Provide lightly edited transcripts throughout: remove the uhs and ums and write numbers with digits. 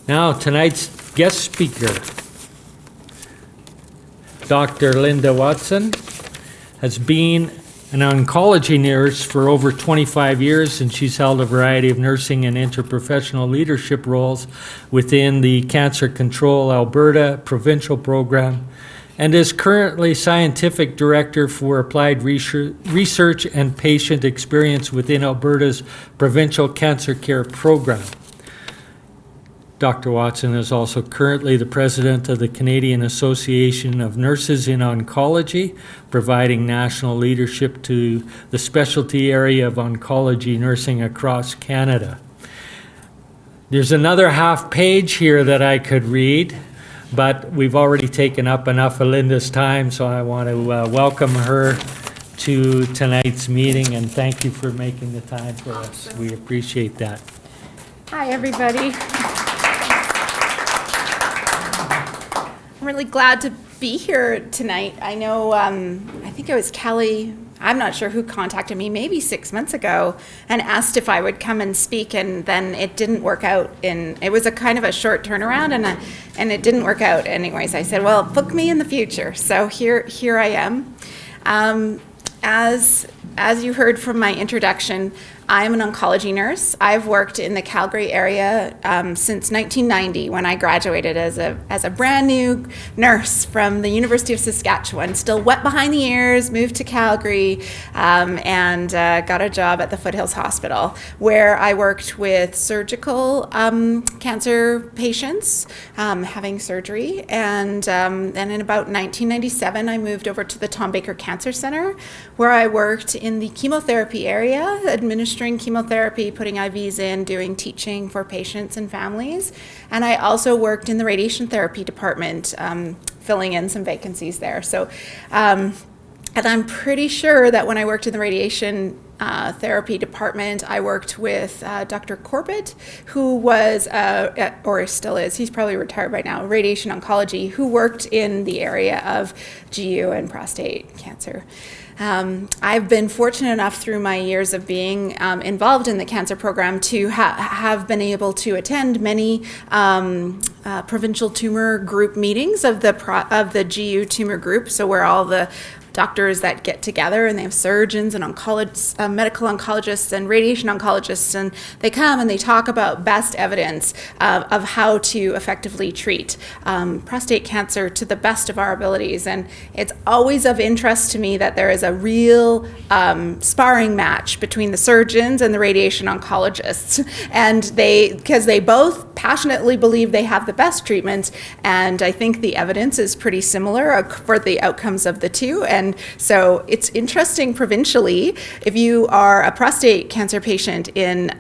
Now, tonight's guest speaker, Dr. Linda Watson, has been an oncology nurse for over 25 years, and she's held a variety of nursing and interprofessional leadership roles within the Cancer Control Alberta provincial program, and is currently Scientific Director for Applied Research and Patient Experience within Alberta's Provincial Cancer Care Program. Dr. Watson is also currently the President of the Canadian Association of Nurses in Oncology, providing national leadership to the specialty area of oncology nursing across Canada. There's another half page here that I could read, but we've already taken up enough of Linda's time, so I want to welcome her to tonight's meeting, and thank you for making the time for us. We appreciate that. Hi, everybody. I'm really glad to be here tonight. I know, I think it was Kelly, I'm not sure who contacted me, maybe 6 months ago, and asked if I would come and speak, and then it didn't work out. It was a kind of a short turnaround, and it didn't work out. Anyways, I said, well, book me in the future. So here I am. As you heard from my introduction, I'm an oncology nurse. I've worked in the Calgary area since 1990, when I graduated as a brand new nurse from the University of Saskatchewan, still wet behind the ears, moved to Calgary, and got a job at the Foothills Hospital, where I worked with surgical cancer patients having surgery. And then in about 1997, I moved over to the Tom Baker Cancer Center, where I worked in the chemotherapy area, administering chemotherapy, putting IVs in, doing teaching for patients and families. And I also worked in the radiation therapy department, filling in some vacancies there. So, and I'm pretty sure that when I worked in the radiation therapy department, I worked with Dr. Corbett, who was, or still is, he's probably retired by now, radiation oncology, who worked in the area of GU and prostate cancer. I've been fortunate enough through my years of being involved in the cancer program to have been able to attend many provincial tumor group meetings of the GU tumor group, so where all the doctors that get together, and they have surgeons and oncologists, medical oncologists and radiation oncologists, and they come and they talk about best evidence of how to effectively treat prostate cancer to the best of our abilities. And it's always of interest to me that there is a real sparring match between the surgeons and the radiation oncologists, and because they both passionately believe they have the best treatment, and I think the evidence is pretty similar for the outcomes of the two. And so it's interesting provincially, if you are a prostate cancer patient in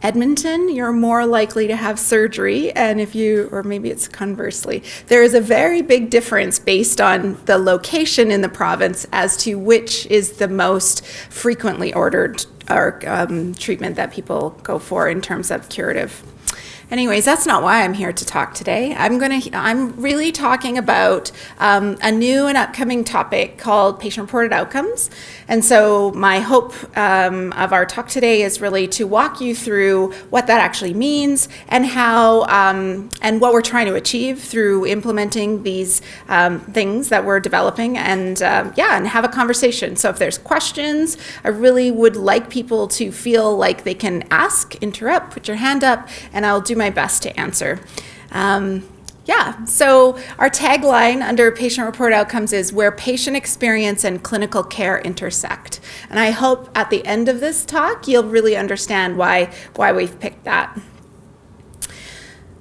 Edmonton, you're more likely to have surgery, and or maybe it's conversely, there is a very big difference based on the location in the province as to which is the most frequently ordered or treatment that people go for in terms of curative. Anyways, that's not why I'm here to talk today. I'm really talking about a new and upcoming topic called patient-reported outcomes. And so my hope of our talk today is really to walk you through what that actually means and how and what we're trying to achieve through implementing these things that we're developing, and and have a conversation. So if there's questions, I really would like people to feel like they can ask, interrupt, put your hand up, and I'll do my best to answer. So our tagline under patient-reported outcomes is where patient experience and clinical care intersect. And I hope at the end of this talk, you'll really understand why we've picked that.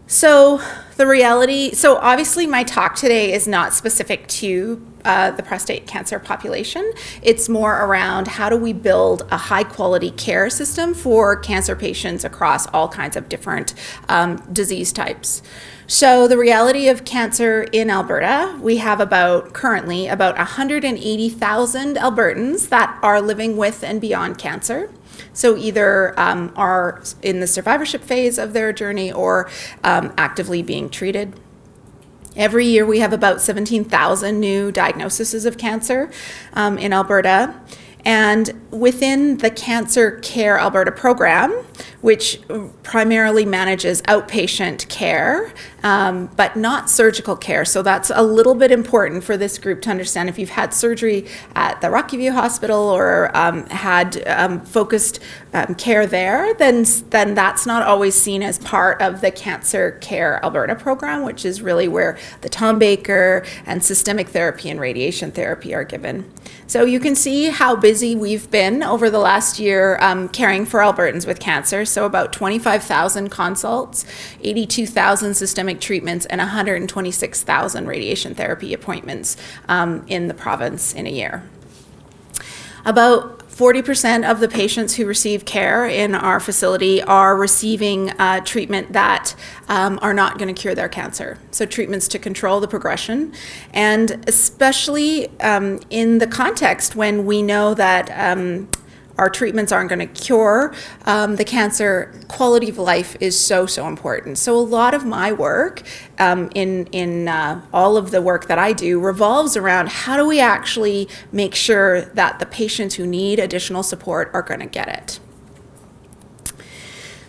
So obviously my talk today is not specific to the prostate cancer population. It's more around how do we build a high quality care system for cancer patients across all kinds of different disease types. So the reality of cancer in Alberta, we have currently about 180,000 Albertans that are living with and beyond cancer. So either are in the survivorship phase of their journey or actively being treated. Every year we have about 17,000 new diagnoses of cancer in Alberta. And within the Cancer Care Alberta program, which primarily manages outpatient care, but not surgical care. So that's a little bit important for this group to understand. If you've had surgery at the Rocky View Hospital or had focused care there, then that's not always seen as part of the Cancer Care Alberta program, which is really where the Tom Baker and systemic therapy and radiation therapy are given. So you can see how busy we've been over the last year caring for Albertans with cancer. So about 25,000 consults, 82,000 systemic treatments, and 126,000 radiation therapy appointments in the province in a year. About 40% of the patients who receive care in our facility are receiving treatment that are not going to cure their cancer. So treatments to control the progression, and especially in the context when we know that our treatments aren't going to cure the cancer, quality of life is so important. So a lot of my work in all of the work that I do revolves around how do we actually make sure that the patients who need additional support are going to get it.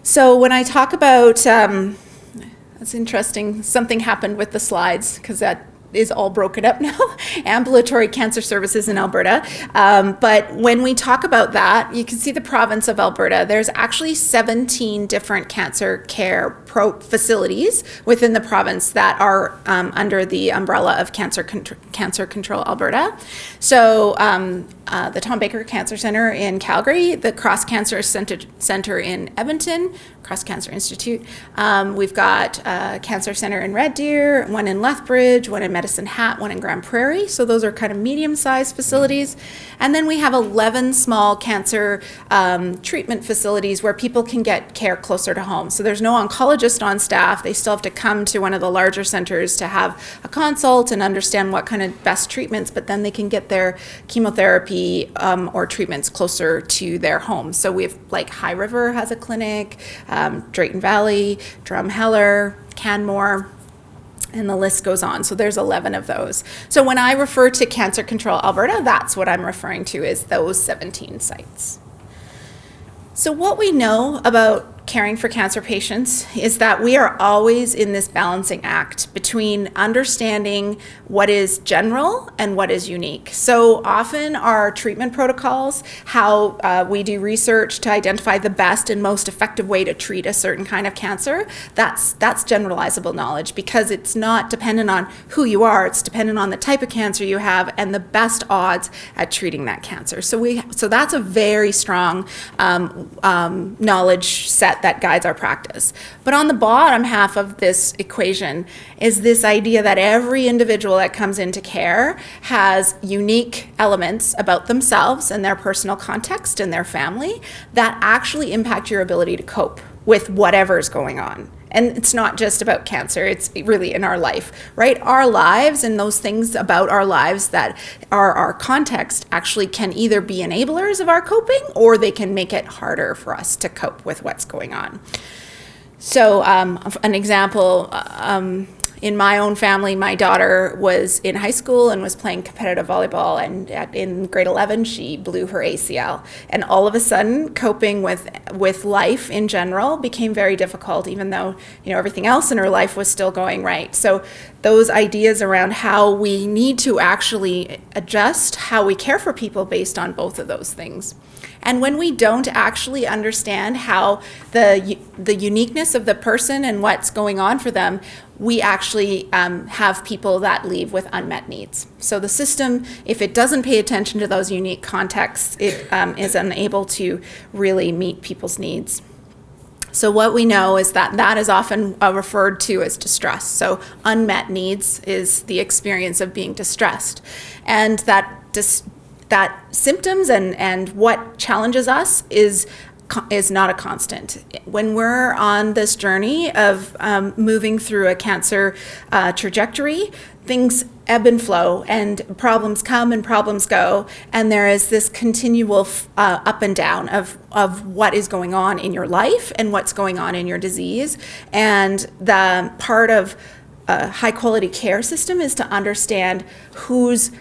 So when I talk about, that's interesting, something happened with the slides because that is all broken up now, Ambulatory Cancer Services in Alberta. But when we talk about that, you can see the province of Alberta. There's actually 17 different cancer care facilities within the province that are under the umbrella of Cancer Control Alberta. So the Tom Baker Cancer Centre in Calgary, the Cross Cancer Centre in Edmonton, Cross Cancer Institute. We've got a cancer center in Red Deer, one in Lethbridge, one in Medicine Hat, one in Grand Prairie. So those are kind of medium-sized facilities. And then we have 11 small cancer treatment facilities where people can get care closer to home. So there's no oncologist on staff. They still have to come to one of the larger centers to have a consult and understand what kind of best treatments, but then they can get their chemotherapy or treatments closer to their home. So we have, like, High River has a clinic, Drayton Valley, Drumheller, Canmore, and the list goes on. So there's 11 of those. So when I refer to Cancer Control Alberta, that's what I'm referring to, is those 17 sites. So what we know about caring for cancer patients is that we are always in this balancing act between understanding what is general and what is unique. So often our treatment protocols, how we do research to identify the best and most effective way to treat a certain kind of cancer, that's generalizable knowledge, because it's not dependent on who you are, it's dependent on the type of cancer you have and the best odds at treating that cancer. So that's a very strong knowledge set that guides our practice. But on the bottom half of this equation is this idea that every individual that comes into care has unique elements about themselves and their personal context and their family that actually impact your ability to cope with whatever's going on. And it's not just about cancer, it's really in our life, right? Our lives and those things about our lives that are our context actually can either be enablers of our coping, or they can make it harder for us to cope with what's going on. So an example, in my own family, my daughter was in high school and was playing competitive volleyball, and in grade 11 she blew her ACL, and all of a sudden coping with life in general became very difficult, even though everything else in her life was still going right. So those ideas around how we need to actually adjust how we care for people based on both of those things. And when we don't actually understand how the uniqueness of the person and what's going on for them, we actually have people that leave with unmet needs. So the system, if it doesn't pay attention to those unique contexts, it is unable to really meet people's needs. So what we know is that is often referred to as distress. So unmet needs is the experience of being distressed. And that symptoms and what challenges us is not a constant. When we're on this journey of moving through a cancer trajectory, things ebb and flow, and problems come and problems go, and there is this continual up and down of what is going on in your life and what's going on in your disease. And the part of a high quality care system is to understand who's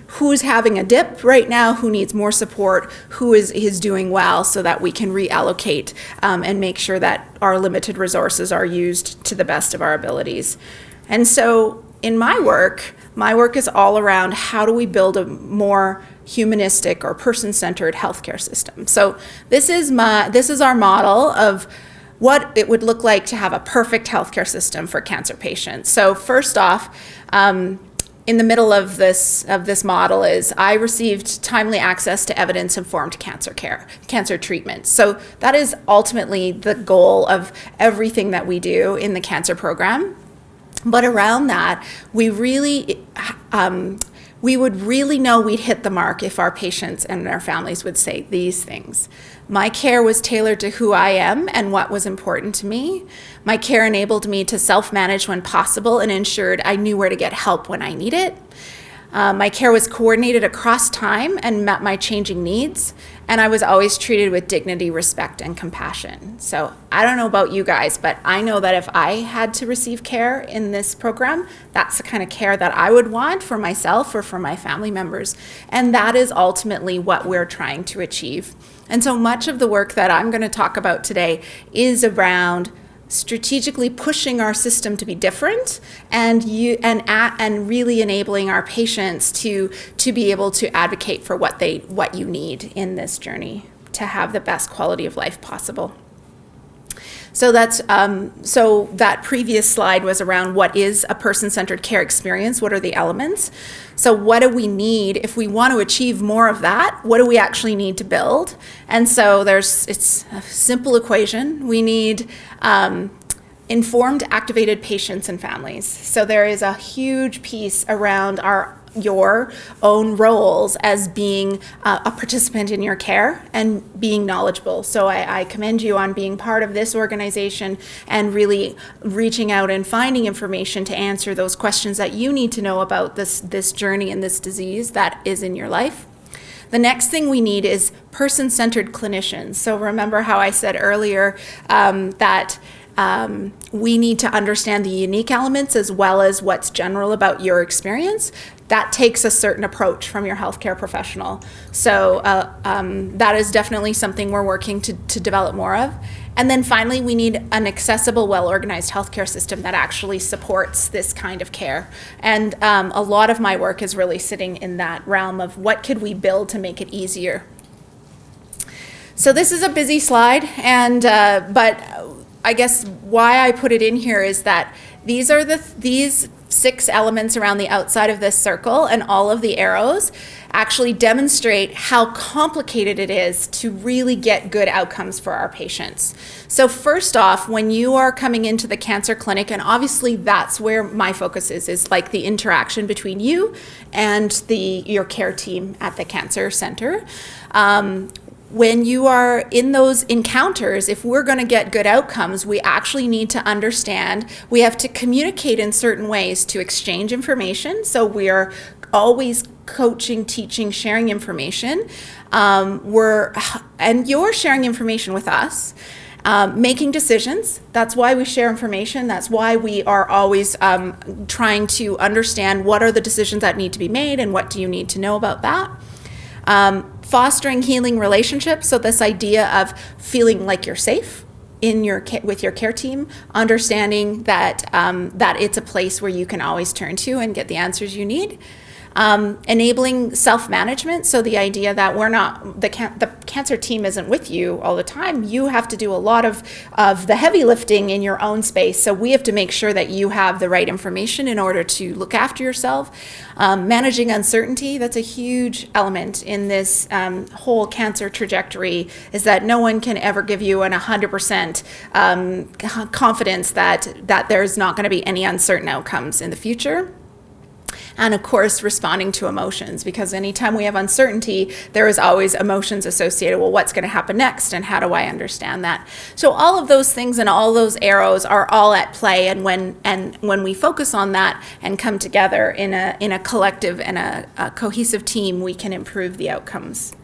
having a dip right now, who needs more support, who is doing well, so that we can reallocate and make sure that our limited resources are used to the best of our abilities. And so in my work is all around how do we build a more humanistic or person-centered healthcare system. So this is our model of what it would look like to have a perfect healthcare system for cancer patients. So first off, in the middle of this model is I received timely access to evidence-informed cancer treatment. So that is ultimately the goal of everything that we do in the cancer program. But around that, we would really know we'd hit the mark if our patients and their families would say these things. My care was tailored to who I am and what was important to me. My care enabled me to self-manage when possible and ensured I knew where to get help when I need it. My care was coordinated across time and met my changing needs, and I was always treated with dignity, respect, and compassion. So I don't know about you guys, but I know that if I had to receive care in this program, that's the kind of care that I would want for myself or for my family members. And that is ultimately what we're trying to achieve. And so much of the work that I'm going to talk about today is around strategically pushing our system to be different and really enabling our patients to be able to advocate for what you need in this journey to have the best quality of life possible. So that's so that previous slide was around what is a person-centered care experience, what are the elements. So what do we need if we want to achieve more of that? What do we actually need to build? And so it's a simple equation. We need informed, activated patients and families. So there is a huge piece around your own roles as being a participant in your care and being knowledgeable. So I commend you on being part of this organization and really reaching out and finding information to answer those questions that you need to know about this journey and this disease that is in your life. The next thing we need is person-centered clinicians. So remember how I said earlier that we need to understand the unique elements as well as what's general about your experience. That takes a certain approach from your healthcare professional. So that is definitely something we're working to develop more of. And then finally, we need an accessible, well-organized healthcare system that actually supports this kind of care. And a lot of my work is really sitting in that realm of what could we build to make it easier. So this is a busy slide, and but I guess why I put it in here is that these 6 elements around the outside of this circle and all of the arrows actually demonstrate how complicated it is to really get good outcomes for our patients. So first off, when you are coming into the cancer clinic, and obviously that's where my focus is like the interaction between you and your care team at the cancer center. When you are in those encounters, if we're going to get good outcomes, we actually need to understand we have to communicate in certain ways to exchange information. So we're always coaching, teaching, sharing information. And you're sharing information with us. Making decisions, that's why we share information. That's why we are always trying to understand what are the decisions that need to be made and what do you need to know about that. Fostering healing relationships, so this idea of feeling like you're safe with your care team, understanding that it's a place where you can always turn to and get the answers you need. Enabling self-management, so the idea that the cancer team isn't with you all the time. You have to do a lot of the heavy lifting in your own space, so we have to make sure that you have the right information in order to look after yourself. Managing uncertainty, that's a huge element in this whole cancer trajectory, is that no one can ever give you an 100% confidence that there's not going to be any uncertain outcomes in the future. And of course, responding to emotions, because anytime we have uncertainty, there is always emotions associated. Well, what's going to happen next, and how do I understand that? So all of those things and all those arrows are all at play. And when we focus on that and come together in a collective and a cohesive team, we can improve the outcomes.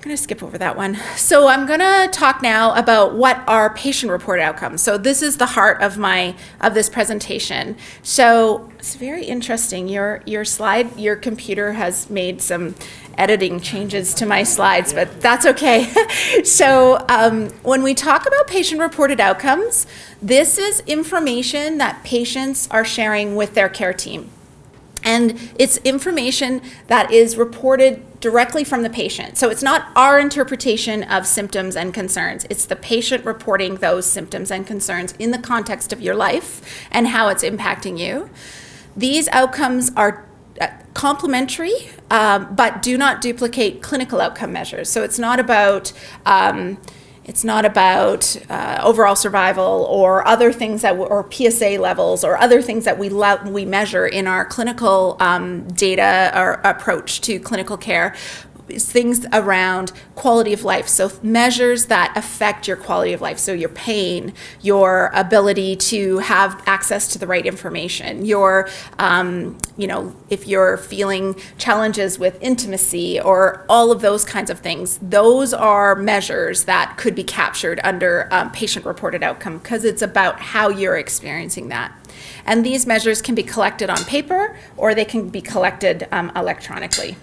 going to skip over that one. So I'm going to talk now about what are patient-reported outcomes. So this is the heart of this presentation. So it's very interesting. Your slide, your computer has made some editing changes to my slides, but that's okay. So when we talk about patient-reported outcomes, this is information that patients are sharing with their care team. And it's information that is reported directly from the patient. So it's not our interpretation of symptoms and concerns. It's the patient reporting those symptoms and concerns in the context of your life and how it's impacting you. These outcomes are complementary, but do not duplicate clinical outcome measures. So it's not about overall survival or other things that or PSA levels or other things that we measure in our clinical data or approach to clinical care. It's things around quality of life, so measures that affect your quality of life, so your pain, your ability to have access to the right information, your, if you're feeling challenges with intimacy or all of those kinds of things, those are measures that could be captured under patient-reported outcome because it's about how you're experiencing that. And these measures can be collected on paper or they can be collected electronically.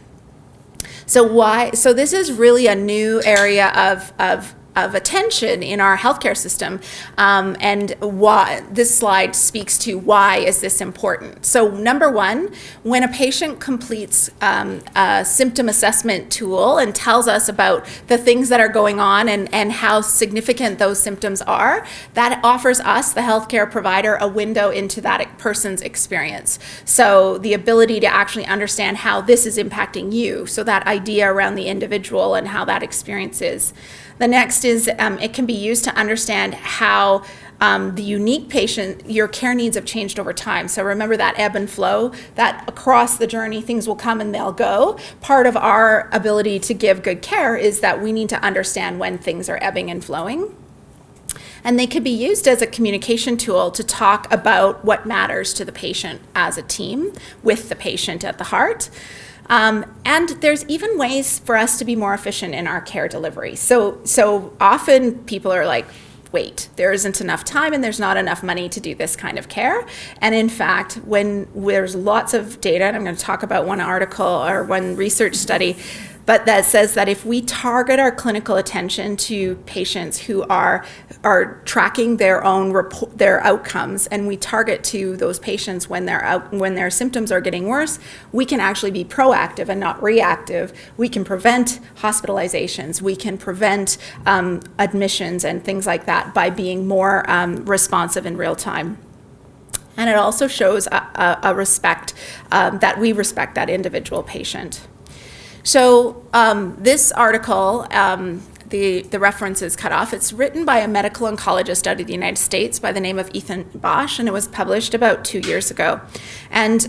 So this is really a new area of attention in our healthcare system, and why this slide speaks to why is this important. So number one, when a patient completes a symptom assessment tool and tells us about the things that are going on and how significant those symptoms are, that offers us, the healthcare provider, a window into that person's experience. So the ability to actually understand how this is impacting you, so that idea around the individual and how that experience is. The next is it can be used to understand how the unique patient, your care needs have changed over time. So remember that ebb and flow, that across the journey things will come and they'll go. Part of our ability to give good care is that we need to understand when things are ebbing and flowing. And they could be used as a communication tool to talk about what matters to the patient as a team with the patient at the heart. And there's even ways for us to be more efficient in our care delivery. So often people are like, wait, there isn't enough time and there's not enough money to do this kind of care. And in fact, when there's lots of data, and I'm going to talk about one article or one research study, but that says that if we target our clinical attention to patients who are tracking their outcomes, and we target to those patients when their symptoms are getting worse, we can actually be proactive and not reactive. We can prevent hospitalizations. We can prevent admissions and things like that by being more responsive in real time. And it also shows a respect that we respect that individual patient. So this article, the reference is cut off. It's written by a medical oncologist out of the United States by the name of Ethan Bosch, and it was published about 2 years ago. And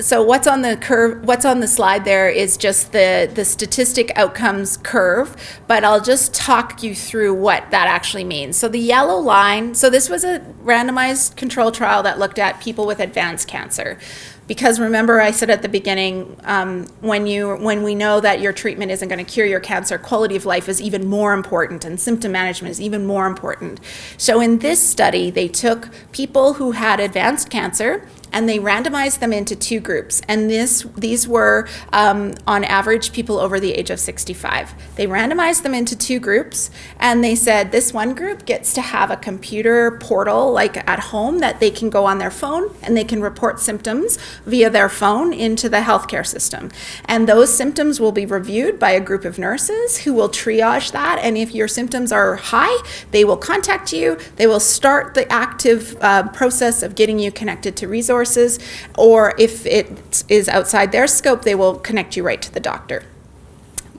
so what's on the slide there is just the statistic outcomes curve, but I'll just talk you through what that actually means. So the yellow line, so this was a randomized control trial that looked at people with advanced cancer. Because remember, I said at the beginning, when we know that your treatment isn't going to cure your cancer, quality of life is even more important, and symptom management is even more important. So in this study, they took people who had advanced cancer and they randomized them into two groups. And these were, on average, people over the age of 65. They randomized them into two groups, and they said this one group gets to have a computer portal, like at home, that they can go on their phone, and they can report symptoms via their phone into the healthcare system. And those symptoms will be reviewed by a group of nurses who will triage that, and if your symptoms are high, they will contact you. They will start the active process of getting you connected to resources, or if it is outside their scope, they will connect you right to the doctor.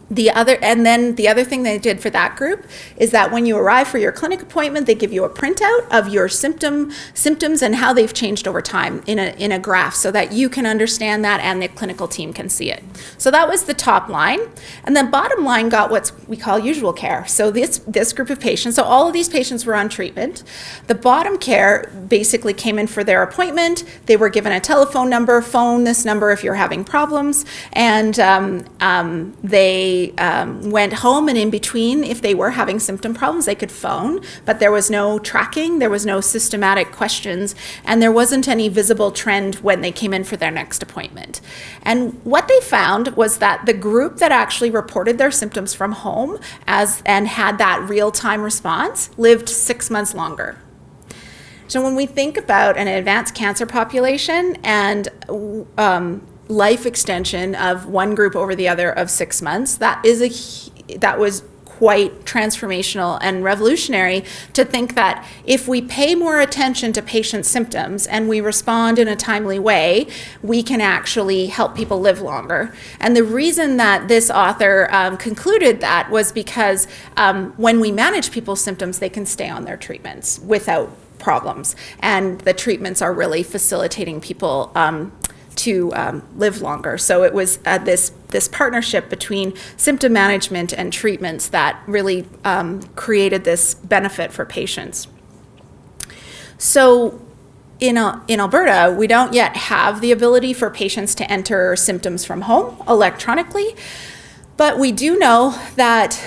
The other thing they did for that group is that when you arrive for your clinic appointment, they give you a printout of your symptoms and how they've changed over time in a graph, so that you can understand that and the clinical team can see it. So that was the top line. And then bottom line got what we call usual care. So this group of patients, so all of these patients were on treatment. The bottom care basically came in for their appointment. They were given a telephone number, phone this number if you're having problems, and they they went home, and in between, if they were having symptom problems, they could phone, but there was no tracking, there was no systematic questions, and there wasn't any visible trend when they came in for their next appointment. And what they found was that the group that actually reported their symptoms from home and had that real-time response lived 6 months longer. So when we think about an advanced cancer population and life extension of one group over the other of 6 months, that was quite transformational and revolutionary, to think that if we pay more attention to patients' symptoms and we respond in a timely way, we can actually help people live longer. And the reason that this author concluded that was because when we manage people's symptoms, they can stay on their treatments without problems. And the treatments are really facilitating people to live longer. So it was this partnership between symptom management and treatments that really created this benefit for patients. So in Alberta, we don't yet have the ability for patients to enter symptoms from home electronically, but we do know that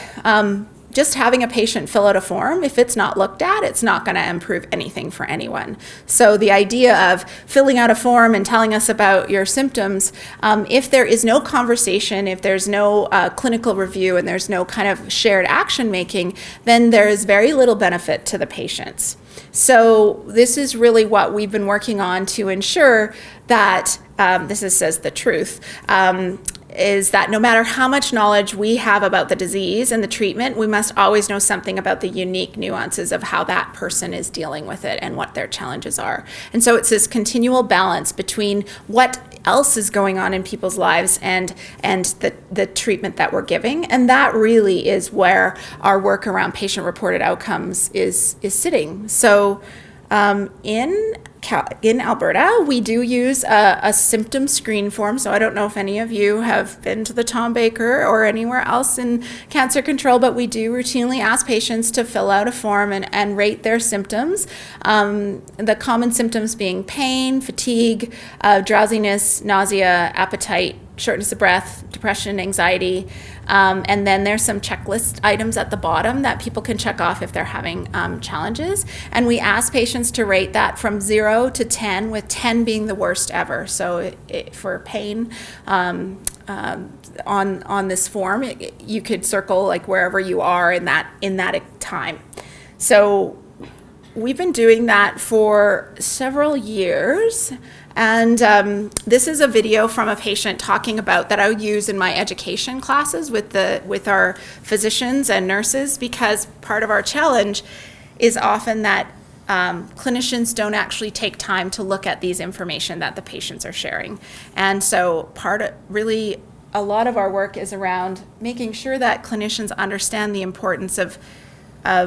just having a patient fill out a form, if it's not looked at, it's not going to improve anything for anyone. So the idea of filling out a form and telling us about your symptoms, if there is no conversation, if there's no clinical review, and there's no kind of shared action making, then there is very little benefit to the patients. So this is really what we've been working on to ensure that, says the truth, is that no matter how much knowledge we have about the disease and the treatment, we must always know something about the unique nuances of how that person is dealing with it and what their challenges are. And so it's this continual balance between what else is going on in people's lives and the treatment that we're giving. And that really is where our work around patient-reported outcomes is sitting. So in Alberta, we do use a symptom screen form. So I don't know if any of you have been to the Tom Baker or anywhere else in Cancer Control, but we do routinely ask patients to fill out a form and rate their symptoms. The common symptoms being pain, fatigue, drowsiness, nausea, appetite, shortness of breath, depression, anxiety, and then there's some checklist items at the bottom that people can check off if they're having challenges. And we ask patients to rate that from 0 to 10, with 10 being the worst ever. So for pain, on this form, you could circle like wherever you are in that time. So we've been doing that for several years. And this is a video from a patient talking about that I would use in my education classes with our physicians and nurses, because part of our challenge is often that clinicians don't actually take time to look at these information that the patients are sharing. And so a lot of our work is around making sure that clinicians understand the importance of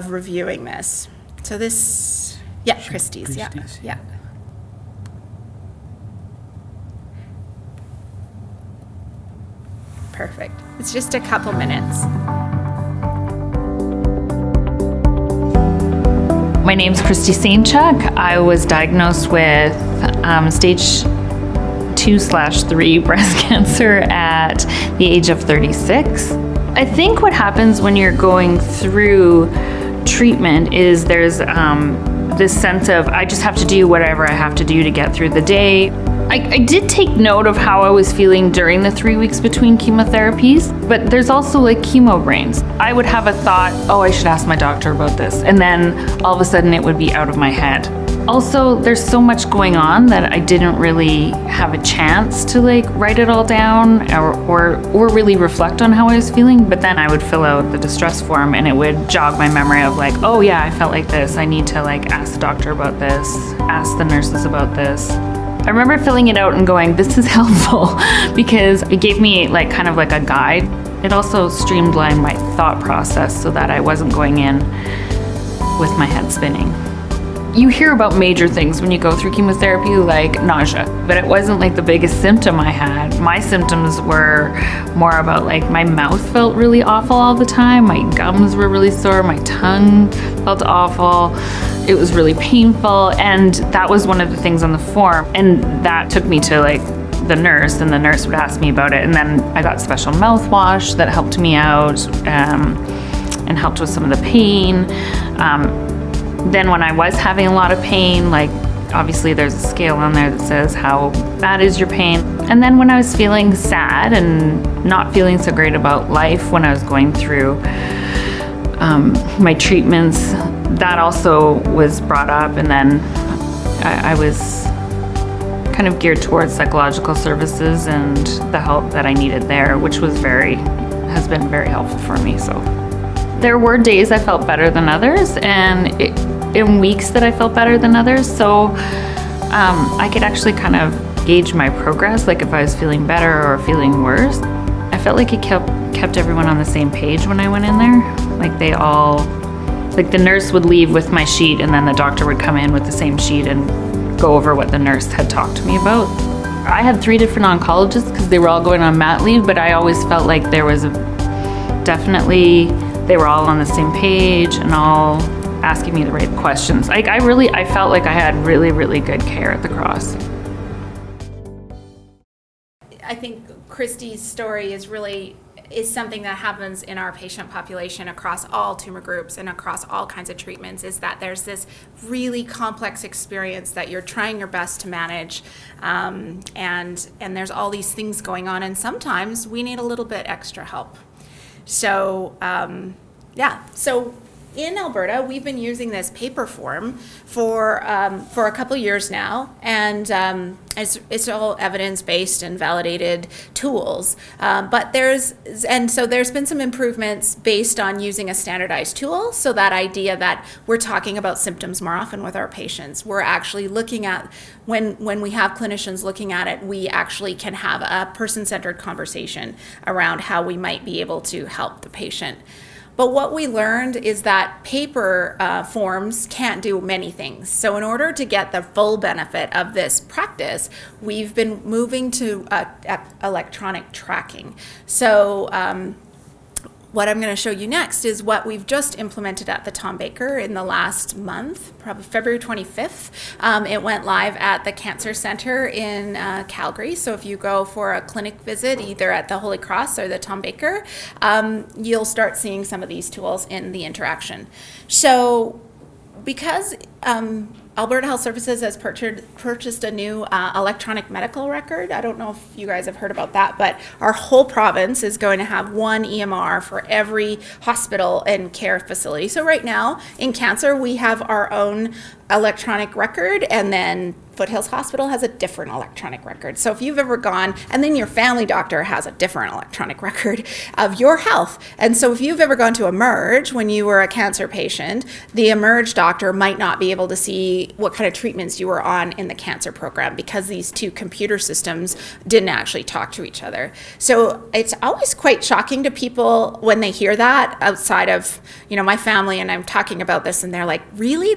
reviewing this. So this, Christie's. Yeah. Perfect. It's just a couple minutes. My name's Christy Sainchuk. I was diagnosed with stage 2/3 breast cancer at the age of 36. I think what happens when you're going through treatment is there's this sense of, I just have to do whatever I have to do to get through the day. I did take note of how I was feeling during the 3 weeks between chemotherapies, but there's also like chemo brains. I would have a thought, I should ask my doctor about this, and then all of a sudden it would be out of my head. Also, there's so much going on that I didn't really have a chance to like write it all down or really reflect on how I was feeling, but then I would fill out the distress form and it would jog my memory of like, oh yeah, I felt like this. I need to like ask the doctor about this, ask the nurses about this. I remember filling it out and going, this is helpful, because it gave me like kind of like a guide. It also streamlined my thought process so that I wasn't going in with my head spinning. You hear about major things when you go through chemotherapy, like nausea, but it wasn't like the biggest symptom I had. My symptoms were more about like my mouth felt really awful all the time, my gums were really sore, my tongue felt awful. It was really painful, and that was one of the things on the form, and that took me to like the nurse, and the nurse would ask me about it. And then I got special mouthwash that helped me out and helped with some of the pain. Then when I was having a lot of pain, like obviously there's a scale on there that says how bad is your pain. And then when I was feeling sad and not feeling so great about life when I was going through my treatments, that also was brought up. And then I was kind of geared towards psychological services and the help that I needed there, which was has been very helpful for me. So there were days I felt better than others, and in weeks that I felt better than others. So I could actually kind of gauge my progress, like if I was feeling better or feeling worse. I felt like it kept everyone on the same page when I went in there. Like the nurse would leave with my sheet, and then the doctor would come in with the same sheet and go over what the nurse had talked to me about. I had 3 different oncologists because they were all going on mat leave, but I always felt like there was they were all on the same page and all asking me the right questions. I felt like I had really, really good care at the Cross. I think Christy's story is something that happens in our patient population across all tumor groups and across all kinds of treatments, is that there's this really complex experience that you're trying your best to manage, and there's all these things going on, and sometimes we need a little bit extra help. So so in Alberta, we've been using this paper form for a couple years now, and it's all evidence-based and validated tools. But there's been some improvements based on using a standardized tool. So that idea that we're talking about symptoms more often with our patients, we're actually looking at when we have clinicians looking at it, we actually can have a person-centered conversation around how we might be able to help the patient. But what we learned is that paper forms can't do many things. So in order to get the full benefit of this practice, we've been moving to electronic tracking. So what I'm going to show you next is what we've just implemented at the Tom Baker in the last month, probably February 25th. It went live at the Cancer Center in Calgary. So if you go for a clinic visit, either at the Holy Cross or the Tom Baker, you'll start seeing some of these tools in the interaction. So because Alberta Health Services has purchased a new electronic medical record. I don't know if you guys have heard about that, but our whole province is going to have one EMR for every hospital and care facility. So right now in cancer, we have our own electronic record, and then Foothills Hospital has a different electronic record. So if you've ever gone, and then your family doctor has a different electronic record of your health. And so if you've ever gone to Emerge when you were a cancer patient, the Emerge doctor might not be able to see what kind of treatments you were on in the cancer program because these two computer systems didn't actually talk to each other. So it's always quite shocking to people when they hear that outside of, my family, and I'm talking about this and they're like, really?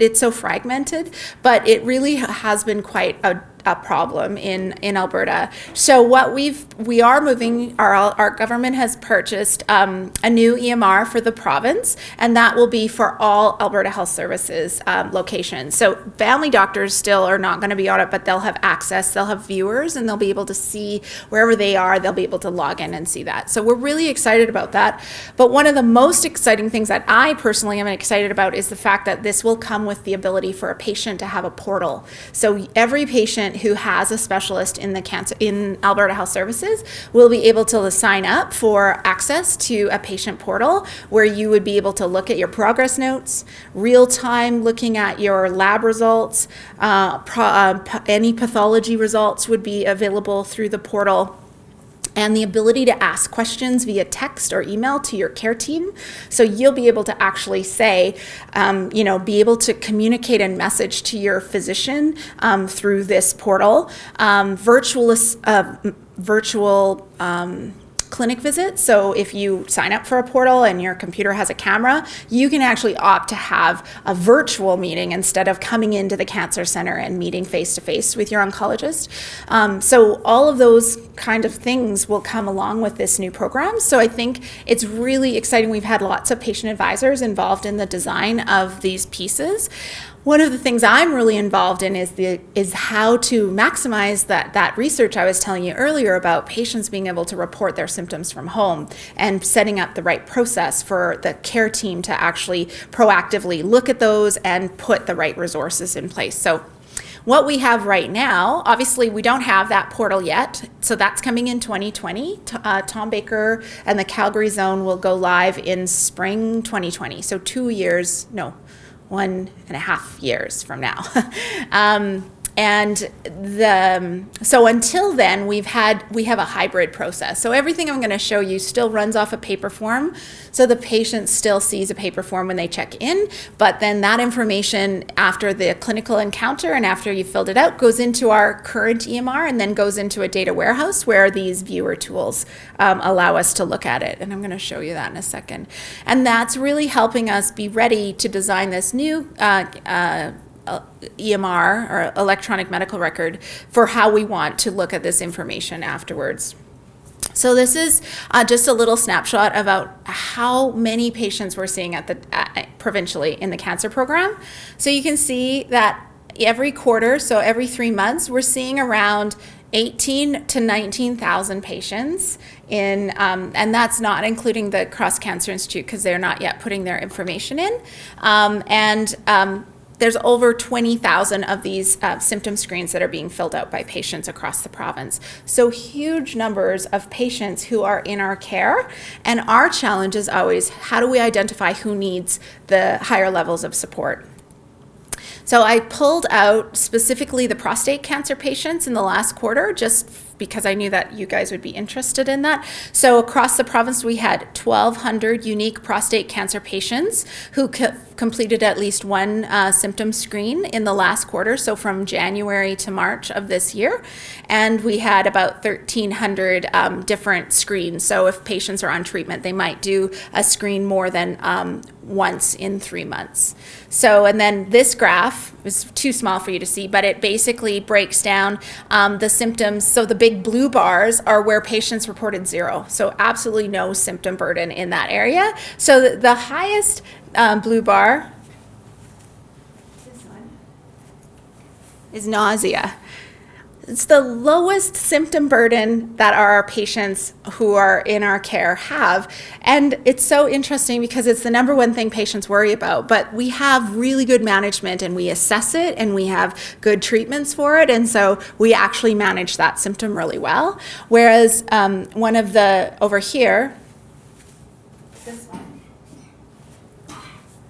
It's so fragmented, but it really has been quite a problem in Alberta. So what we are moving, our government has purchased a new EMR for the province, and that will be for all Alberta Health Services locations. So family doctors still are not going to be on it, but they'll have access, they'll have viewers, and they'll be able to see wherever they are, they'll be able to log in and see that. So we're really excited about that. But one of the most exciting things that I personally am excited about is the fact that this will come with the ability for a patient to have a portal. So every patient who has a specialist in Alberta Health Services will be able to sign up for access to a patient portal where you would be able to look at your progress notes, real time looking at your lab results, any pathology results would be available through the portal, and the ability to ask questions via text or email to your care team. So you'll be able to actually say, be able to communicate and message to your physician through this portal. Virtual clinic visits. So if you sign up for a portal and your computer has a camera, you can actually opt to have a virtual meeting instead of coming into the cancer center and meeting face-to-face with your oncologist. So all of those kind of things will come along with this new program. So I think it's really exciting. We've had lots of patient advisors involved in the design of these pieces. one of the things I'm really involved in is how to maximize that research I was telling you earlier about patients being able to report their symptoms from home, and setting up the right process for the care team to actually proactively look at those and put the right resources in place. So what we have right now, obviously we don't have that portal yet, so that's coming in 2020. Tom Baker and the Calgary zone will go live in spring 2020, so 2 years, no, 1.5 years from now. So until then, we have a hybrid process. So everything I'm going to show you still runs off a paper form. So the patient still sees a paper form when they check in, but then that information after the clinical encounter and after you filled it out goes into our current EMR and then goes into a data warehouse where these viewer tools allow us to look at it. And I'm going to show you that in a second. And that's really helping us be ready to design this new EMR, or electronic medical record, for how we want to look at this information afterwards. So this is just a little snapshot about how many patients we're seeing at the provincially in the cancer program. So you can see that every quarter, so every 3 months, we're seeing around 18 to 19,000 patients in, and that's not including the Cross Cancer Institute because they're not yet putting their information in. There's over 20,000 of these symptom screens that are being filled out by patients across the province. So huge numbers of patients who are in our care. And our challenge is always, how do we identify who needs the higher levels of support? So I pulled out specifically the prostate cancer patients in the last quarter, just because I knew that you guys would be interested in that. So across the province, we had 1,200 unique prostate cancer patients who completed at least one symptom screen in the last quarter, so from January to March of this year. And we had about 1,300 different screens. So if patients are on treatment, they might do a screen more than once in 3 months. So, and then this graph is too small for you to see, but it basically breaks down the symptoms. So the big blue bars are where patients reported 0. So absolutely no symptom burden in that area. So the highest blue bar, this one, is nausea. It's the lowest symptom burden that our patients who are in our care have. And it's so interesting because it's the number one thing patients worry about, but we have really good management and we assess it and we have good treatments for it. And so we actually manage that symptom really well. Whereas one of the, over here, this one.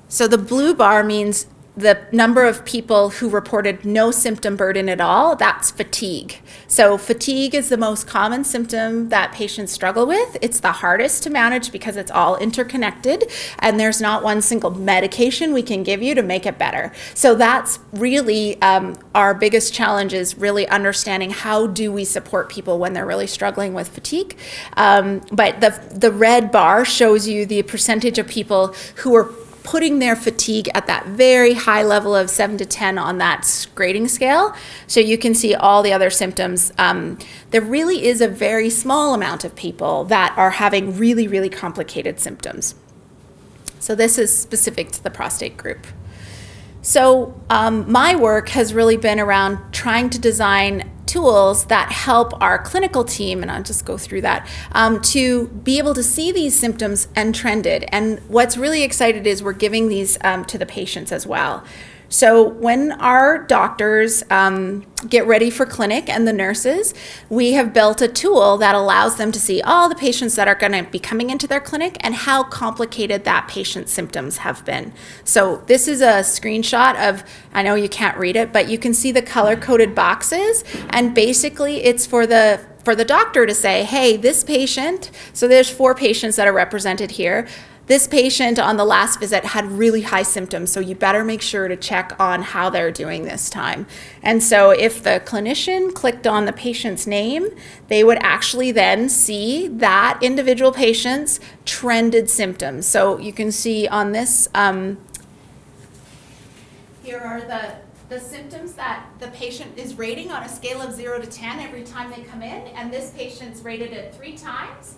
So the blue bar means the number of people who reported no symptom burden at all, that's fatigue. So fatigue is the most common symptom that patients struggle with. It's the hardest to manage because it's all interconnected and there's not one single medication we can give you to make it better. So that's really our biggest challenge, is really understanding how do we support people when they're really struggling with fatigue. But the red bar shows you the percentage of people who are putting their fatigue at that very high level of 7 to 10 on that grading scale. So you can see all the other symptoms. There really is a very small amount of people that are having really, really complicated symptoms. So this is specific to the prostate group. So my work has really been around trying to design tools that help our clinical team, and I'll just go through that, to be able to see these symptoms and trend it. And what's really excited is we're giving these to the patients as well. So when our doctors get ready for clinic and the nurses, we have built a tool that allows them to see all the patients that are going to be coming into their clinic and how complicated that patient's symptoms have been. So this is a screenshot of, I know you can't read it, but you can see the color-coded boxes, and basically it's for the doctor to say, hey, this patient, so there's 4 patients that are represented here. This patient on the last visit had really high symptoms, so you better make sure to check on how they're doing this time. And so if the clinician clicked on the patient's name, they would actually then see that individual patient's trended symptoms. So you can see on this, here are the symptoms that the patient is rating on a scale of 0 to 10 every time they come in, and this patient's rated it 3 times.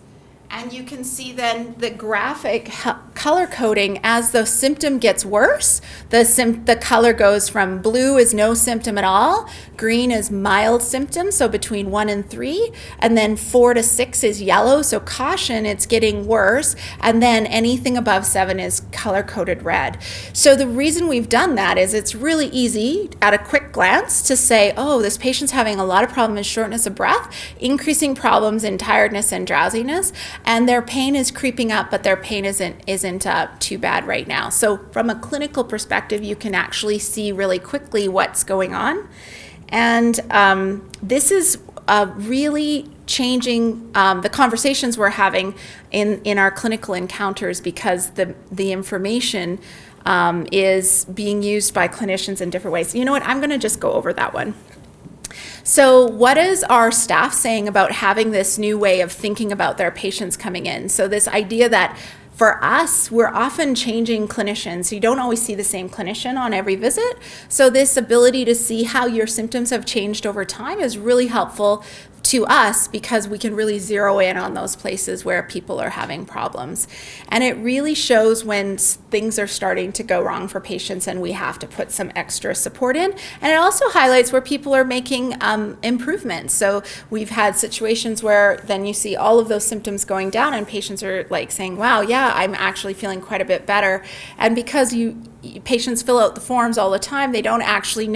And you can see then the graphic color coding, as the symptom gets worse, the color goes from blue is no symptom at all, green is mild symptom, so between 1 and 3, and then 4 to 6 is yellow, so caution, it's getting worse, and then anything above 7 is color coded red. So the reason we've done that is it's really easy at a quick glance to say, oh, this patient's having a lot of problem in shortness of breath, increasing problems in tiredness and drowsiness, and their pain is creeping up, but their pain isn't too bad right now. So from a clinical perspective, you can actually see really quickly what's going on. And this is really changing the conversations we're having in our clinical encounters, because the information is being used by clinicians in different ways. You know what? I'm going to just go over that one. So what is our staff saying about having this new way of thinking about their patients coming in? So this idea that for us, we're often changing clinicians. You don't always see the same clinician on every visit. So this ability to see how your symptoms have changed over time is really helpful to us, because we can really zero in on those places where people are having problems. And it really shows when things are starting to go wrong for patients and we have to put some extra support in. And it also highlights where people are making improvements. So we've had situations where then you see all of those symptoms going down and patients are like saying, wow, yeah, I'm actually feeling quite a bit better. And because patients fill out the forms all the time, they don't actually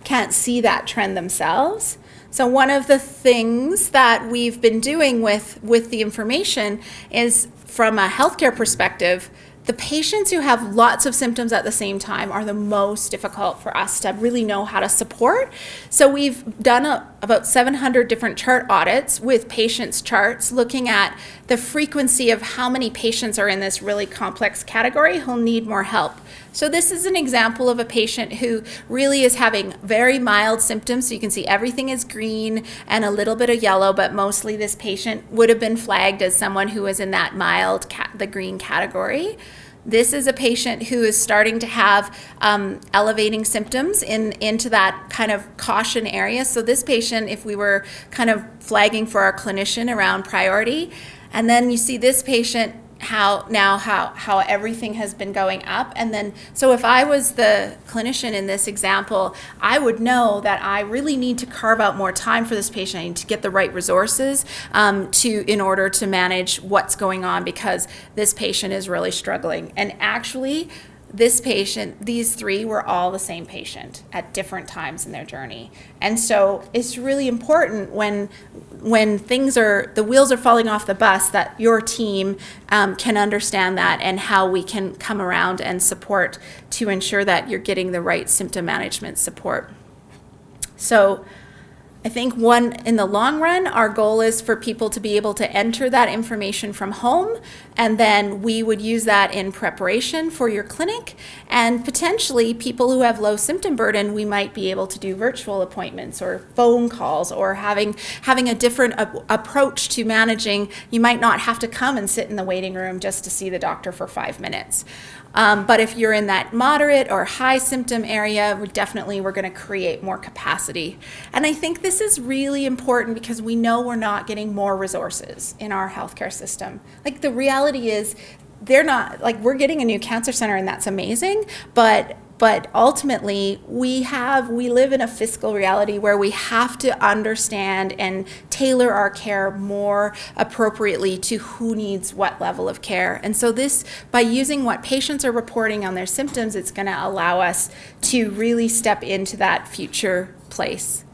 can't see that trend themselves. So one of the things that we've been doing with the information is, from a healthcare perspective, the patients who have lots of symptoms at the same time are the most difficult for us to really know how to support. So we've done about 700 different chart audits with patients' charts, looking at the frequency of how many patients are in this really complex category who'll need more help. So this is an example of a patient who really is having very mild symptoms. So you can see everything is green and a little bit of yellow, but mostly this patient would have been flagged as someone who is in that mild, the green category. This is a patient who is starting to have elevating symptoms into that kind of caution area. So this patient, if we were kind of flagging for our clinician around priority, and then you see this patient, how everything has been going up. And then, so if I was the clinician in this example, I would know that I really need to carve out more time for this patient. I need to get the right resources in order to manage what's going on, because this patient is really struggling. And actually, this patient, these three were all the same patient at different times in their journey. And so it's really important when the wheels are falling off the bus, that your team can understand that and how we can come around and support to ensure that you're getting the right symptom management support. So I think in the long run, our goal is for people to be able to enter that information from home, and then we would use that in preparation for your clinic. And potentially people who have low symptom burden, we might be able to do virtual appointments or phone calls, or having a different approach to managing. You might not have to come and sit in the waiting room just to see the doctor for 5 minutes. But if you're in that moderate or high symptom area, we're going to create more capacity. And I think this is really important, because we know we're not getting more resources in our healthcare system. Like, the reality is, they're not, like, we're getting a new cancer center and that's amazing, but ultimately we live in a fiscal reality where we have to understand and tailor our care more appropriately to who needs what level of care. And so by using what patients are reporting on their symptoms, it's going to allow us to really step into that future place.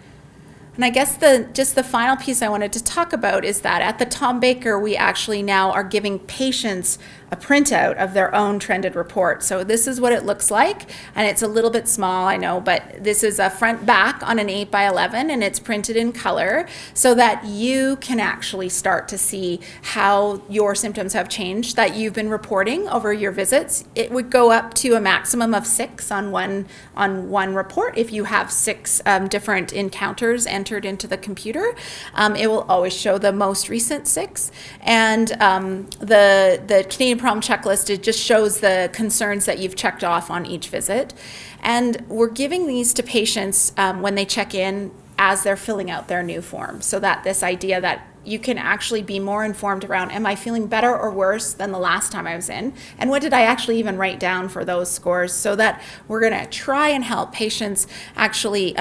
And I guess just the final piece I wanted to talk about is that at the Tom Baker, we actually now are giving patients a printout of their own trended report. So this is what it looks like, and it's a little bit small, I know, but this is a front back on an 8x11, and it's printed in color so that you can actually start to see how your symptoms have changed that you've been reporting over your visits. It would go up to a maximum of 6 on one report if you have 6 different encounters entered into the computer. It will always show the most recent 6, and the Canadian Problem Checklist, it just shows the concerns that you've checked off on each visit. And we're giving these to patients when they check in as they're filling out their new form, so that this idea that you can actually be more informed around, am I feeling better or worse than the last time I was in? And what did I actually even write down for those scores? So that we're going to try and help patients actually,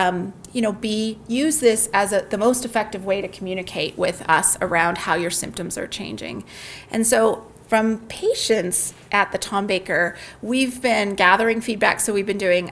use this as the most effective way to communicate with us around how your symptoms are changing. And so from patients at the Tom Baker, we've been gathering feedback. So we've been doing,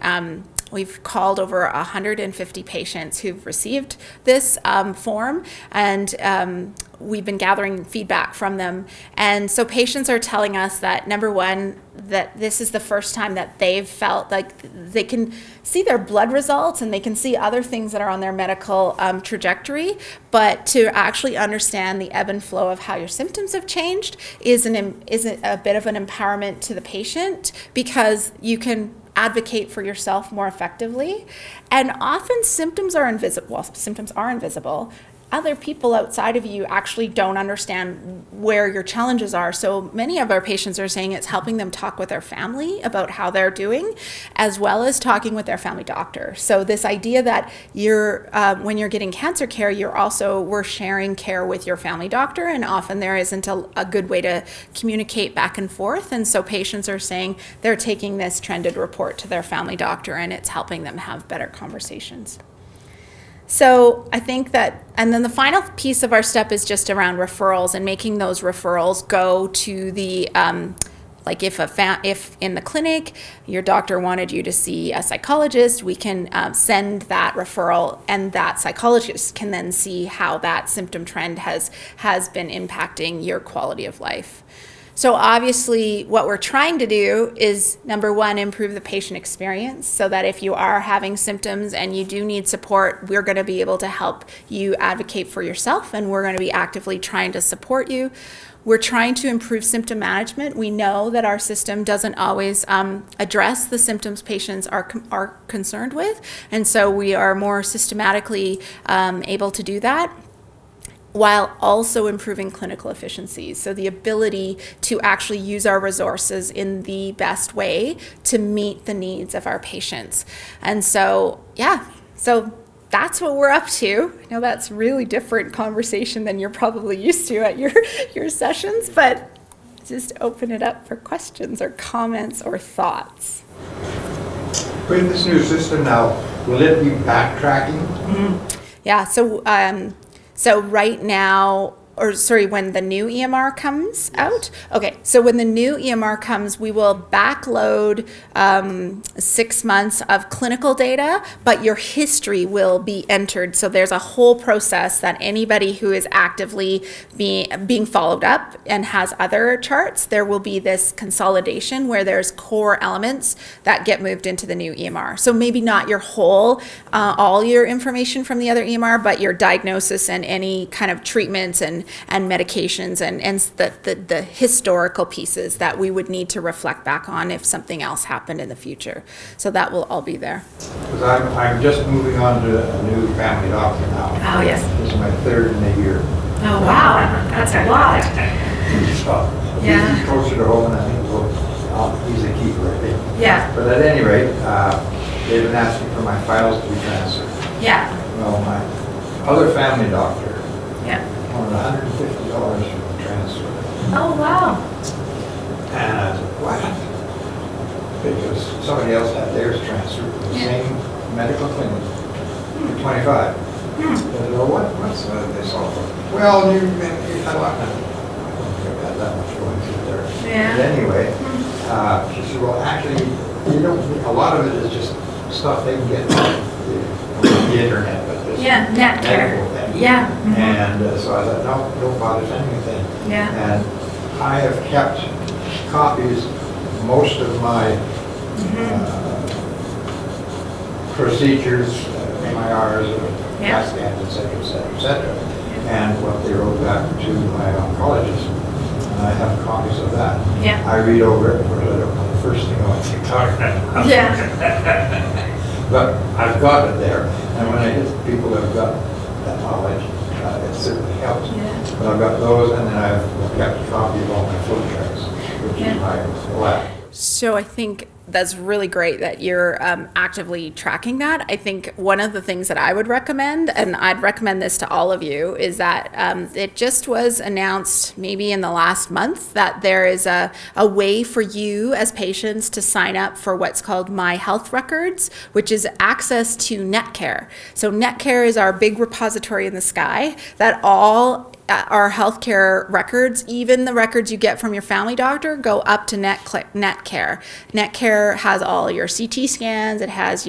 we've called over 150 patients who've received this form, and we've been gathering feedback from them. And so patients are telling us that, number one, that this is the first time that they've felt like they can see their blood results and they can see other things that are on their medical trajectory, but to actually understand the ebb and flow of how your symptoms have changed is a bit of an empowerment to the patient, because you can advocate for yourself more effectively. And often symptoms are invisible. Other people outside of you actually don't understand where your challenges are. So many of our patients are saying it's helping them talk with their family about how they're doing, as well as talking with their family doctor. So this idea that when you're getting cancer care, we're sharing care with your family doctor, and often there isn't a good way to communicate back and forth. And so patients are saying they're taking this trended report to their family doctor, and it's helping them have better conversations. So I think that, and then the final piece of our step is just around referrals and making those referrals go to the, like if in the clinic your doctor wanted you to see a psychologist, we can send that referral, and that psychologist can then see how that symptom trend has been impacting your quality of life. So obviously what we're trying to do is, number one, improve the patient experience, so that if you are having symptoms and you do need support, we're going to be able to help you advocate for yourself, and we're going to be actively trying to support you. We're trying to improve symptom management. We know that our system doesn't always address the symptoms patients are concerned with, and so we are more systematically able to do that, while also improving clinical efficiencies. So the ability to actually use our resources in the best way to meet the needs of our patients. And so, so that's what we're up to. I know that's a really different conversation than you're probably used to at your sessions, but just open it up for questions or comments or thoughts. With this new system now, will it be backtracking? Mm-hmm. Yeah, so right now, when the new EMR comes out? Okay, so when the new EMR comes, we will backload 6 months of clinical data, but your history will be entered. So there's a whole process that anybody who is actively being followed up and has other charts, there will be this consolidation where there's core elements that get moved into the new EMR. So maybe not your all your information from the other EMR, but your diagnosis and any kind of treatments and medications and the historical pieces that we would need to reflect back on if something else happened in the future. So that will all be there. Because I'm just moving on to a new family doctor now. Oh, yes. This is my third in a year. Oh, wow. That's a lot. He's closer to home, and I think he's a keeper, I think. Yeah. But at any rate, they've been asking for my files to be transferred. Yeah. Well, my other family doctor wanted $150 for the transfer. Oh, wow. And I said, what? Because somebody else had theirs transferred to the same medical clinic for $25. I said, well, what's this all for? Well, you had a lot of, I don't think I had that much going through there. Yeah. But anyway, she said, well, actually, a lot of it is just stuff they can get on the internet. But net care. Yeah. Mm-hmm. And so I thought, no, don't bother sending anything. Yeah. And I have kept copies, most of my procedures, MIRs, CAT scans, et cetera, et cetera, et cetera, and what they wrote back to my oncologist. And I have copies of that. Yeah. I read over it, but I don't know the first thing I want to talk about. Yeah. But I've got it there, and when I get people that have got that knowledge, it certainly helps. Yeah. But I've got those, and then I've kept a copy of all my flow charts, which is my lab. So I think that's really great that you're actively tracking that. I think one of the things that I would recommend, and I'd recommend this to all of you, is that it just was announced maybe in the last month that there is a way for you as patients to sign up for what's called My Health Records, which is access to Netcare. So Netcare is our big repository in the sky that all our healthcare records, even the records you get from your family doctor, go up to Netcare. Netcare has all your CT scans, it has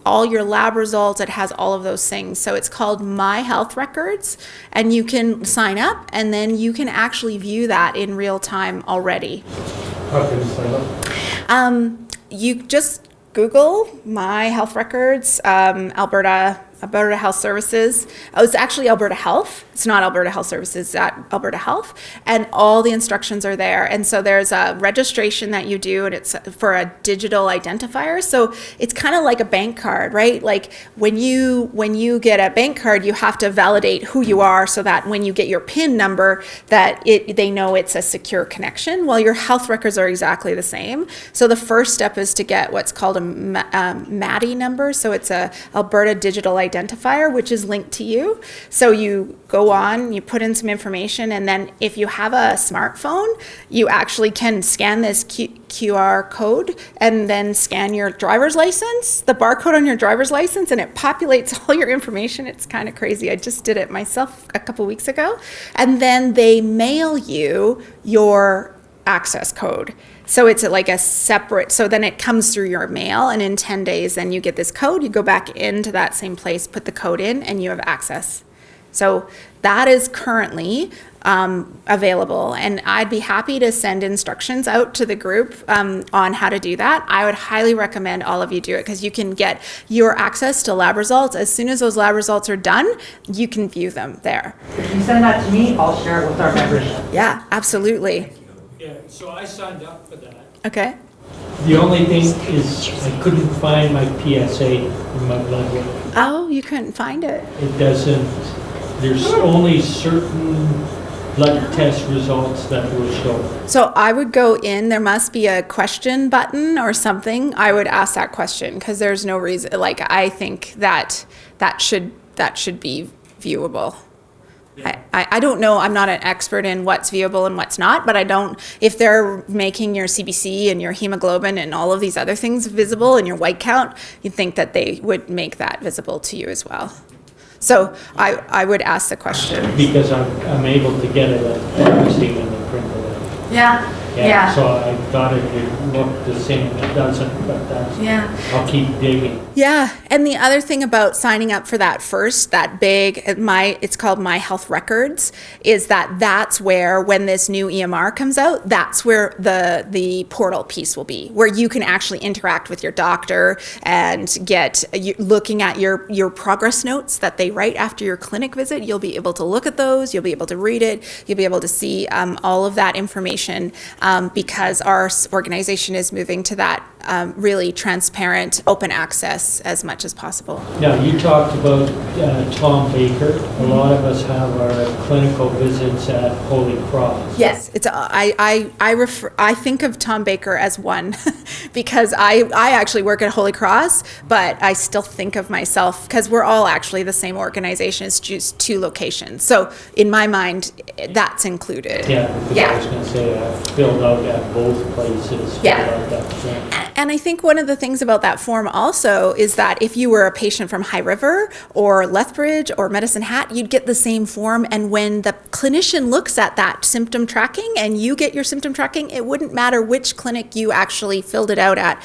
all your lab results, it has all of those things. So it's called My Health Records, and you can sign up, and then you can actually view that in real time already. How can you sign up? You just Google My Health Records, Alberta Health Services. Oh, it's actually Alberta Health. It's not Alberta Health Services, it's at Alberta Health. And all the instructions are there. And so there's a registration that you do, and it's for a digital identifier. So it's kind of like a bank card, right? Like when you get a bank card, you have to validate who you are so that when you get your PIN number, that they know it's a secure connection. Well, your health records are exactly the same. So the first step is to get what's called a MADI number. So it's a Alberta Digital Identifier, which is linked to you. So you go on, you put in some information, and then if you have a smartphone, you actually can scan this QR code and then scan your driver's license, the barcode on your driver's license, and it populates all your information. It's kind of crazy. I just did it myself a couple weeks ago. And then they mail you your access code. So it's like a separate, so then it comes through your mail, and in 10 days, then you get this code, you go back into that same place, put the code in, and you have access. So that is currently available, and I'd be happy to send instructions out to the group on how to do that. I would highly recommend all of you do it, because you can get your access to lab results. As soon as those lab results are done, you can view them there. If you send that to me, I'll share it with our membership. Yeah, absolutely. Yeah, so I signed up for that. Okay. The only thing is I couldn't find my PSA in my blood work. Oh, you couldn't find it. It doesn't, there's only certain blood test results that will show. So I would go in, there must be a question button or something. I would ask that question, because there's no reason, like, I think that should be viewable. I don't know, I'm not an expert in what's viewable and what's not, but if they're making your CBC and your hemoglobin and all of these other things visible and your white count, you'd think that they would make that visible to you as well. So I would ask the question. Because I'm able to get it at pharmacy when they print it out. Yeah. So I thought it would look the same, it doesn't, but I'll keep digging. Yeah, and the other thing about signing up for that first, that big, it's called My Health Records, is that's where, when this new EMR comes out, that's where the portal piece will be, where you can actually interact with your doctor and looking at your progress notes that they write after your clinic visit. You'll be able to look at those, you'll be able to read it, you'll be able to see all of that information, because our organization is moving to that really transparent, open access as much as possible. Now, you talked about Tom Baker. A lot of us have our clinical visits at Holy Cross. Yes, I think of Tom Baker as one because I actually work at Holy Cross, but I still think of myself, because we're all actually the same organization, it's just two locations. So in my mind, that's included. Yeah, I was going to say I filled out at both places. And I think one of the things about that form also is that if you were a patient from High River or Lethbridge or Medicine Hat, you'd get the same form. And when the clinician looks at that symptom tracking and you get your symptom tracking, it wouldn't matter which clinic you actually filled it out at.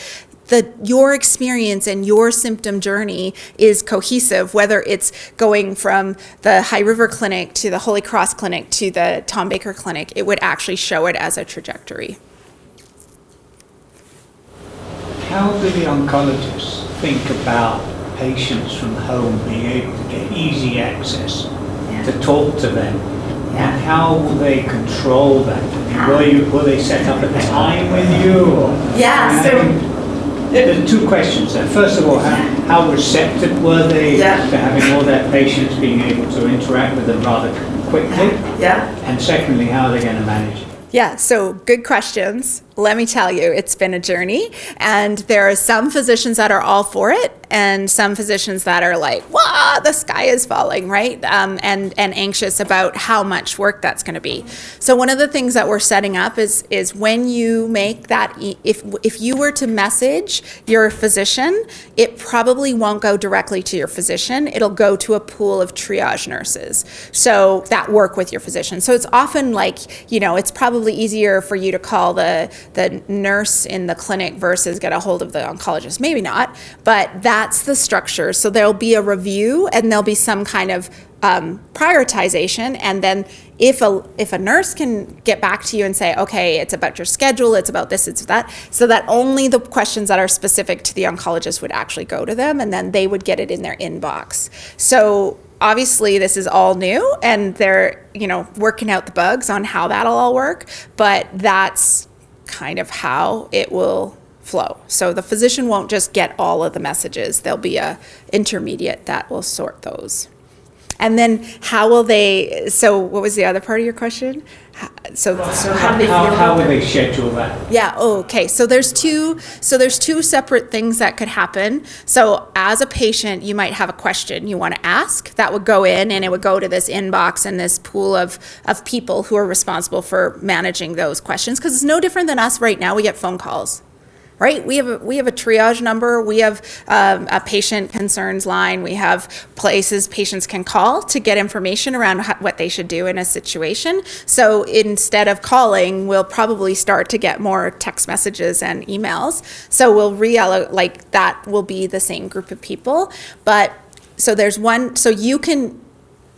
Your experience and your symptom journey is cohesive, whether it's going from the High River Clinic to the Holy Cross Clinic to the Tom Baker Clinic. It would actually show it as a trajectory. How do the oncologists think about patients from home being able to get easy access to talk to them? And how will they control that? I mean, will they set up a time with you? There are two questions there. First of all, how receptive were they to having all their patients being able to interact with them rather quickly? And secondly, how are they going to manage it? Yeah, so good questions. let me tell you, it's been a journey, and there are some physicians that are all for it, and some physicians that are like, "Wow, the sky is falling," right? And anxious about how much work that's going to be. So one of the things that we're setting up is when you make that, if you were to message your physician, it probably won't go directly to your physician. It'll go to a pool of triage nurses, so that work with your physician. So it's often like, it's probably easier for you to call the nurse in the clinic versus get a hold of the oncologist. Maybe not, but that's the structure. So there'll be a review and there'll be some kind of prioritization, and then if a nurse can get back to you and say, okay, it's about your schedule, it's about this, it's that, so that only the questions that are specific to the oncologist would actually go to them, and then they would get it in their inbox. So obviously this is all new, and they're working out the bugs on how that'll all work, but that's kind of how it will flow. So the physician won't just get all of the messages. There'll be a intermediate that will sort those. And then how will they, so what was the other part of your question? So how do they feel? How will they schedule that? Yeah, okay. So there's two separate things that could happen. So as a patient, you might have a question you want to ask that would go in, and it would go to this inbox and this pool of people who are responsible for managing those questions, because it's no different than us right now. We get phone calls. Right? We have a triage number. We have a patient concerns line. We have places patients can call to get information around what they should do in a situation. So instead of calling, we'll probably start to get more text messages and emails. So we'll reallocate, that will be the same group of people. But so there's one, so you can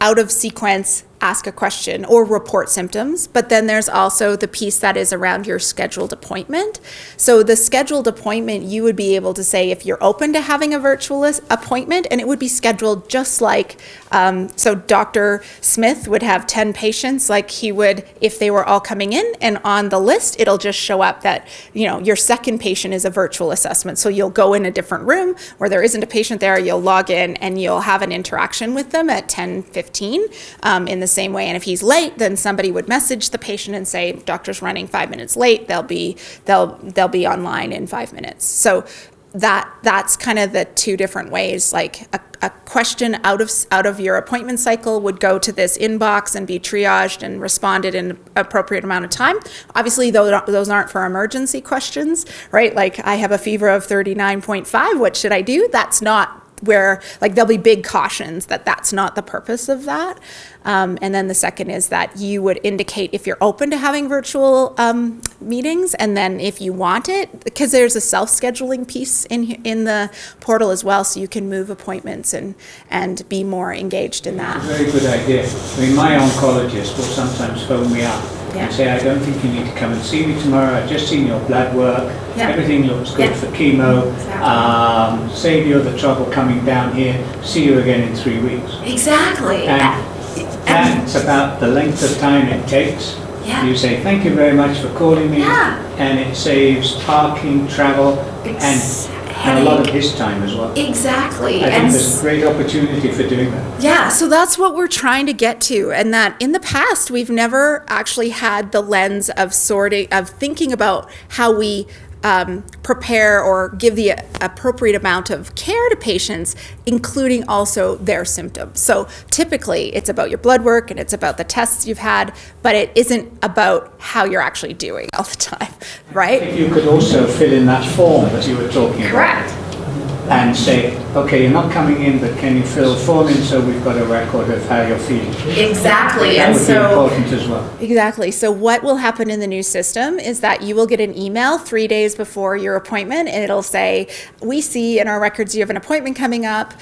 out of sequence ask a question or report symptoms, but then there's also the piece that is around your scheduled appointment. So the scheduled appointment, you would be able to say if you're open to having a virtual appointment, and it would be scheduled just like, so Dr. Smith would have 10 patients like he would if they were all coming in, and on the list, it'll just show up that, your second patient is a virtual assessment. So you'll go in a different room where there isn't a patient there, you'll log in and you'll have an interaction with them at 10:15 in the same way. And if he's late, then somebody would message the patient and say, doctor's running 5 minutes late, they'll be online in 5 minutes. So that's kind of the two different ways. Like a question out of your appointment cycle would go to this inbox and be triaged and responded in an appropriate amount of time. Obviously, those aren't for emergency questions, right? Like, I have a fever of 39.5, what should I do? That's not where, like, there'll be big cautions that that's not the purpose of that. And then the second is that you would indicate if you're open to having virtual meetings, and then if you want it, because there's a self-scheduling piece in the portal as well, so you can move appointments and be more engaged in that. Very good idea. I mean, my oncologist will sometimes phone me up and say, I don't think you need to come and see me tomorrow. I've just seen your blood work. Yeah. Everything looks good for chemo. Exactly. Save you the trouble coming down here. See you again in 3 weeks. Exactly. And that's about the length of time it takes. Yeah. You say, thank you very much for calling me. Yeah. And it saves parking, travel, and a lot of his time as well. Exactly. I think there's a great opportunity for doing that. Yeah, so that's what we're trying to get to, and that in the past we've never actually had the lens of thinking about how we prepare or give the appropriate amount of care to patients, including also their symptoms. So typically it's about your blood work and it's about the tests you've had, but it isn't about how you're actually doing all the time, right? If you could also fill in that form that you were talking about. Correct. And say, okay, you're not coming in, but can you fill the form in so we've got a record of how you're feeling? Exactly. That would be important as well. Exactly. So what will happen in the new system is that you will get an email 3 days before your appointment, and it'll say, we see in our records you have an appointment coming up.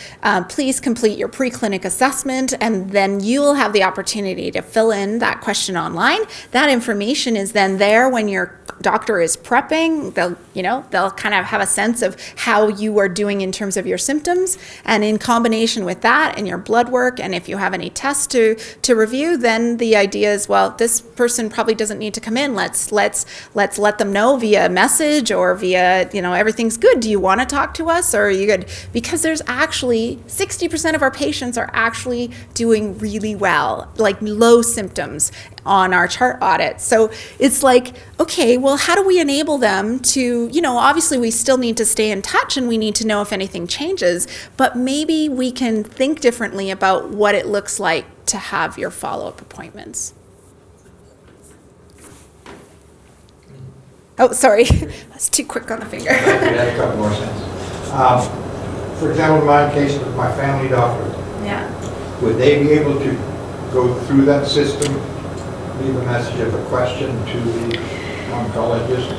Please complete your pre-clinic assessment, and then you'll have the opportunity to fill in that question online. That information is then there when your doctor is prepping. They'll kind of have a sense of how you are doing in terms of your symptoms, and in combination with that and your blood work, and if you have any tests to review, then the idea is, well, this person probably doesn't need to come in. Let's let them know via message or via, everything's good. Do you want to talk to us, or are you good? Because there's actually 60% of our patients are actually doing really well, like low symptoms on our chart audits. So it's like, okay, well, how do we enable them to, obviously we still need to stay in touch and we need to know if anything changes, but maybe we can think differently about what it looks like to have your follow-up appointments. Oh, sorry, that's too quick on the finger. I had a couple more sentences. For example, in my case with my family doctor, Yeah. would they be able to go through that system, leave a message of a question to the oncologist?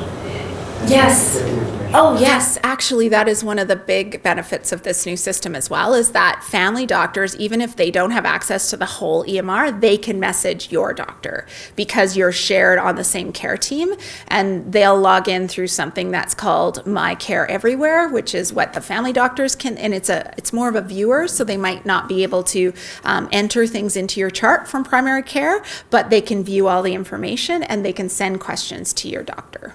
and Yes. get the information? Oh, yes. Actually, that is one of the big benefits of this new system as well, is that family doctors, even if they don't have access to the whole EMR, they can message your doctor because you're shared on the same care team, and they'll log in through something that's called My Care Everywhere, which is what the family doctors can, and it's more of a viewer, so they might not be able to enter things into your chart from primary care, but they can view all the information and they can send questions to your doctor.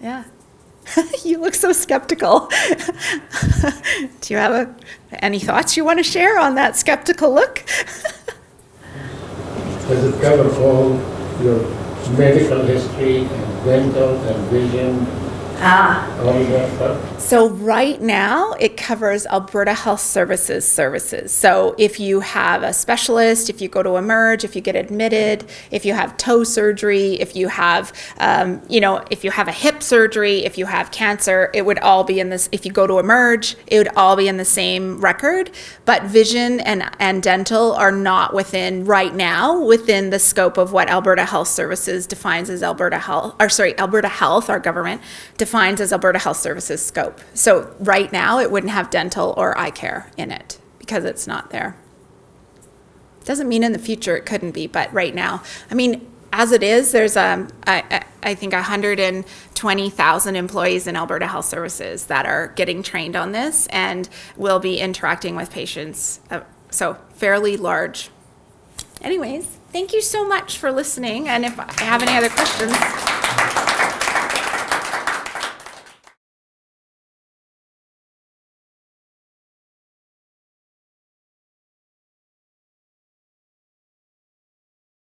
Yeah. You look so skeptical. Do you have any thoughts you want to share on that skeptical look? Does it cover all your medical history and dental and vision, all of that stuff? So right now, it covers Alberta Health Services services. So if you have a specialist, if you go to Emerge, if you get admitted, if you have toe surgery, if you have, if you have a hip surgery, if you have cancer, it would all be in this. If you go to Emerge, it would all be in the same record. But vision and dental are not within the scope of what Alberta Health Services defines as Alberta Health, our government, defines as Alberta Health Services scope. So right now, it wouldn't have dental or eye care in it because it's not there. Doesn't mean in the future it couldn't be, but right now, as it is, there's I think 120,000 employees in Alberta Health Services that are getting trained on this and will be interacting with patients. So fairly large. Anyways, thank you so much for listening. And if I have any other questions.